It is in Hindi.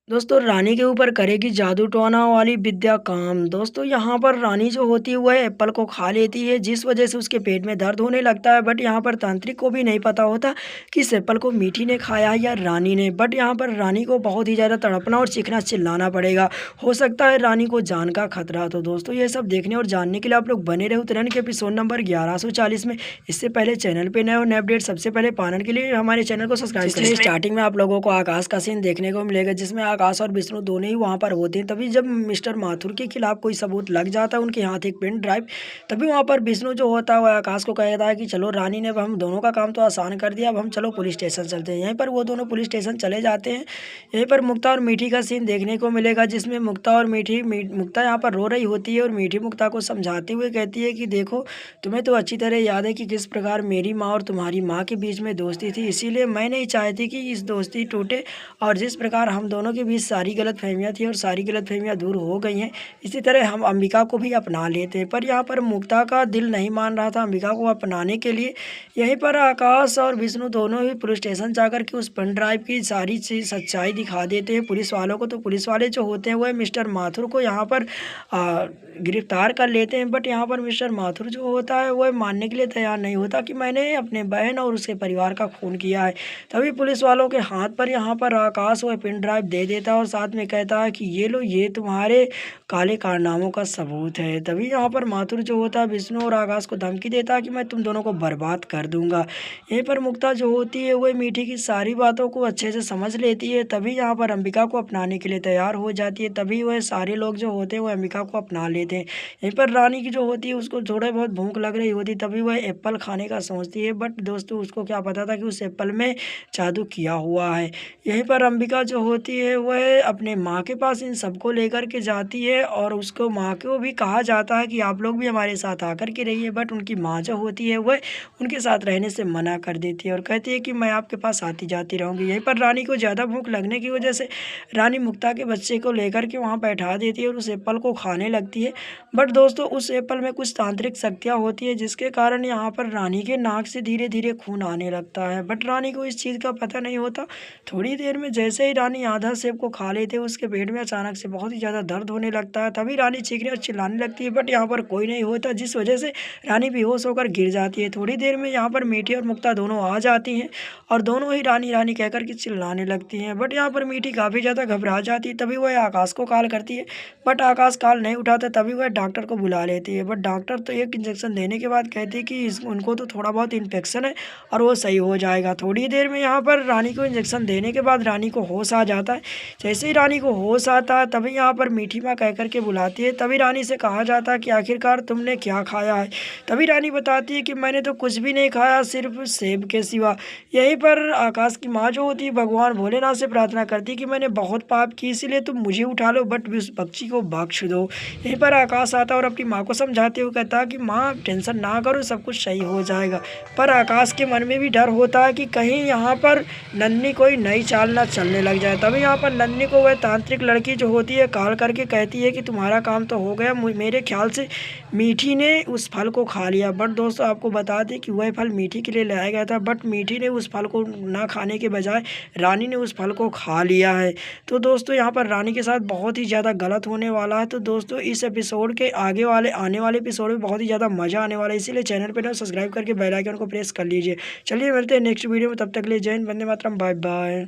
दोस्तों रानी के ऊपर करेगी जादू टोना वाली विद्या काम। दोस्तों यहाँ पर रानी जो होती है वह एप्पल को खा लेती है जिस वजह से उसके पेट में दर्द होने लगता है। बट यहाँ पर तांत्रिक को भी नहीं पता होता कि इस एप्पल को मीठी ने खाया है या रानी ने। बट यहाँ पर रानी को बहुत ही ज़्यादा तड़पना और चीखना चिल्लाना पड़ेगा। हो सकता है रानी को जान का खतरा। तो दोस्तों ये सब देखने और जानने के लिए आप लोग बने रहे तुरंत के एपिसोड नंबर 1140 में। इससे पहले चैनल पे नए और नए अपडेट सबसे पहले पाने के लिए हमारे चैनल को सब्सक्राइब करें। स्टार्टिंग में आप लोगों को आकाश का सीन देखने को मिलेगा जिसमें आकाश और विष्णु दोनों ही वहाँ पर होते हैं। तभी जब मिस्टर माथुर के खिलाफ कोई सबूत लग जाता है उनके हाथ एक पेन ड्राइव, तभी वहाँ पर विष्णु जो होता है वह आकाश को कहता है कि चलो रानी ने अब हम दोनों का काम तो आसान कर दिया, अब हम चलो पुलिस स्टेशन चलते हैं। यहीं पर वो दोनों पुलिस स्टेशन चले जाते हैं। यहीं पर मुक्ता और मीठी का सीन देखने को मिलेगा जिसमें मुक्ता और मुक्ता यहाँ पर रो रही होती है और मीठी मुक्ता को समझाते हुए कहती है कि देखो तुम्हें तो अच्छी तरह याद है कि किस प्रकार मेरी माँ और तुम्हारी माँ के बीच में दोस्ती थी, इसीलिए मैं नहीं चाहती कि इस दोस्ती टूटे। और जिस प्रकार हम दोनों के बीच सारी गलतफहमियाँ थी और सारी गलतफहमियाँ दूर हो गई हैं, इसी तरह हम अंबिका को भी अपना लेते हैं। पर यहाँ पर मुक्ता का दिल नहीं मान रहा था अंबिका को अपनाने के लिए। यहीं पर आकाश और विष्णु दोनों ही पुलिस स्टेशन जाकर के उस पेन ड्राइव की सारी चीज़ सच्चाई दिखा देते हैं पुलिस वालों को। तो पुलिस वाले जो होते हैं वह मिस्टर माथुर को यहाँ पर गिरफ्तार कर लेते हैं। बट यहाँ पर मिस्टर माथुर जो होता है वह मानने के लिए तैयार नहीं होता कि मैंने अपने बहन और उसके परिवार का खून किया है। तभी पुलिस वालों के हाथ पर यहाँ पर आकाश वह पेन ड्राइव दे देता है और साथ में कहता है कि ये लो, ये तुम्हारे काले कारनामों का सबूत है। तभी यहाँ पर माथुर जो होता है विष्णु और आकाश को धमकी देता है कि मैं तुम दोनों को बर्बाद कर दूंगा। यहीं पर मुक्ता जो होती है वह मीठी की सारी बातों को अच्छे से समझ लेती है। तभी यहाँ पर अंबिका को अपनाने के लिए तैयार हो जाती है। तभी वह सारे लोग जो होते हैं वह अंबिका को अपना लेते हैं। यहीं पर रानी की जो होती है उसको थोड़ा बहुत भूख लग रही होती, तभी वह एप्पल खाने का सोचती है। बट दोस्तों उसको क्या पता था कि उस एप्पल में जादू किया हुआ है। यहीं पर अंबिका जो होती है वह अपने माँ के पास इन सबको लेकर के जाती है और उसको माँ को भी कहा जाता है कि आप लोग भी हमारे साथ आकर के रहिए। बट उनकी माँ जो होती है वह उनके साथ रहने से मना कर देती है और कहती है कि मैं आपके पास आती जाती रहूँगी। यहीं पर रानी को ज़्यादा भूख लगने की वजह से रानी मुक्ता के बच्चे को लेकर के वहाँ बैठा देती है और उस एप्पल को खाने लगती है। बट दोस्तों उस एप्पल में कुछ तांत्रिक शक्तियाँ होती है जिसके कारण यहाँ पर रानी के नाक से धीरे धीरे खून आने लगता है। बट रानी को इस चीज़ का पता नहीं होता। थोड़ी देर में जैसे ही रानी आधा सेब को खा लेते है उसके पेट में अचानक से बहुत ही ज़्यादा दर्द होने लगता है। तभी रानी चीखने और चिल्लाने लगती है। बट यहाँ पर कोई नहीं होता जिस वजह से रानी बेहोश होकर गिर जाती है। थोड़ी देर में यहाँ पर मीठी और मुक्ता दोनों आ जाती हैं और दोनों ही रानी रानी कहकर के चिल्लाने लगती हैं। बट यहाँ पर मीठी काफ़ी ज़्यादा घबरा जाती है। तभी वह आकाश को कॉल करती है। बट आकाश कॉल नहीं उठाता। तभी वह डॉक्टर को बुला लेती है। बट डॉक्टर तो एक इंजेक्शन देने के बाद कहती है कि उनको तो थोड़ा बहुत इन्फेक्शन है और वो सही हो जाएगा। थोड़ी देर में यहाँ पर रानी को इंजेक्शन देने के बाद रानी को होश आ जाता है। जैसे ही रानी को होश आता है तभी यहाँ पर मीठी माँ कह कर के बुलाती है। तभी रानी से कहा जाता है कि आखिरकार तुमने क्या खाया है। तभी रानी बताती है कि मैंने तो कुछ भी नहीं खाया सिर्फ सेब के सिवा। यहीं पर आकाश की माँ जो होती है भगवान भोलेनाथ से प्रार्थना करती है कि मैंने बहुत पाप की इसीलिए तुम मुझे उठा लो बट उस पक्षी को बख्श दो। यहीं पर आकाश आता है और अपनी माँ को समझाते हुए कहता है कि माँ टेंशन ना करो, सब कुछ सही हो जाएगा। पर आकाश के मन में भी डर होता है कि कहीं यहाँ पर नन्ही कोई नई चाल ना चलने लग जाए। तभी यहाँ पर नन्ही को वह तांत्रिक लड़की जो होती है कॉल करके कहती है कि तुम्हारा काम तो हो गया, मेरे ख्याल से मीठी ने उस फल को खा लिया। बट दोस्तों आपको बता दें कि वह फल मीठी के लिए लाया गया था बट मीठी ने उस फल को ना खाने के बजाय रानी ने उस फल को खा लिया है। तो दोस्तों यहाँ पर रानी के साथ बहुत ही ज़्यादा गलत होने वाला है। तो दोस्तों इस एपिसोड के आने वाले एपिसोड में बहुत ही ज़्यादा मज़ा आने वाला है, इसीलिए चैनल पर ना सब्सक्राइब करके बेल आइकन को प्रेस कर लीजिए। चलिए मिलते हैं नेक्स्ट वीडियो में, तब तक के लिए जय हिंद, वंदे मातरम, बाय बाय।